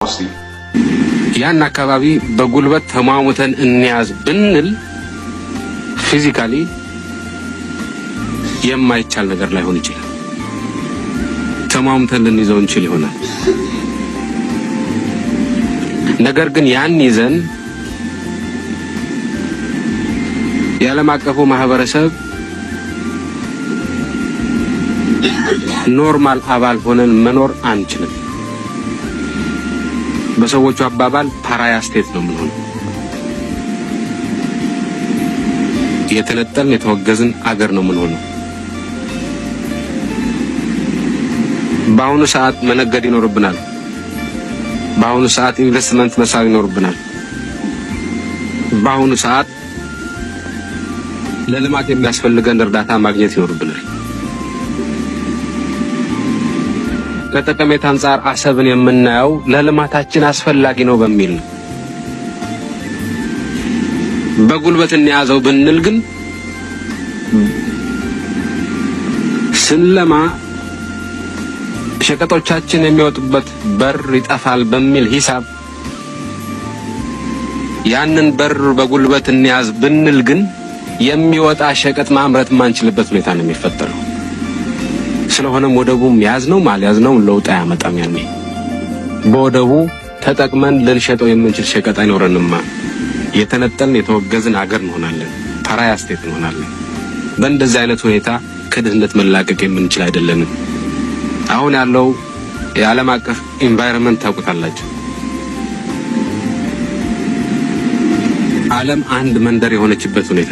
እስቲ ያን አካባቢ በጉልበት ተማሙተን እንያዝ ብንል ፊዚካሊ የማይቻል ነገር ላይሆን ይችላል። ተማሙተን ልንይዘው እንችል ይሆናል። ነገር ግን ያን ይዘን የዓለም አቀፉ ማህበረሰብ ኖርማል አባል ሆነን መኖር አንችልም። በሰዎቹ አባባል ፓራያ ስቴት ነው የምንሆነው። የተነጠልን የተወገዝን አገር ነው የምንሆነው። በአሁኑ ሰዓት መነገድ ይኖርብናል። በአሁኑ ሰዓት ኢንቨስትመንት መሳብ ይኖርብናል። በአሁኑ ሰዓት ለልማት የሚያስፈልገን እርዳታ ማግኘት ይኖርብናል። ከጠቀሜታ አንፃር አሰብን የምናየው ለልማታችን አስፈላጊ ነው በሚል ነው። በጉልበት እንያዘው ብንል ግን ስንለማ ሸቀጦቻችን የሚወጡበት በር ይጠፋል በሚል ሂሳብ ያንን በር በጉልበት እንያዝ ብንል ግን የሚወጣ ሸቀጥ ማምረት ማንችልበት ሁኔታ ነው የሚፈጠረው። ስለሆነም ወደቡም ያዝነው ማልያዝነው ለውጥ አያመጣም። ያኔ በወደቡ ተጠቅመን ልንሸጠው የምንችል ሸቀጥ አይኖርንማ። የተነጠልን የተወገዝን አገር እንሆናለን። ፓራያ ስቴት እንሆናለን። በእንደዚህ አይነት ሁኔታ ከድህነት መላቀቅ የምንችል አይደለንም። አሁን ያለው የዓለም አቀፍ ኢንቫይሮንመንት ታውቁታላችሁ። ዓለም አንድ መንደር የሆነችበት ሁኔታ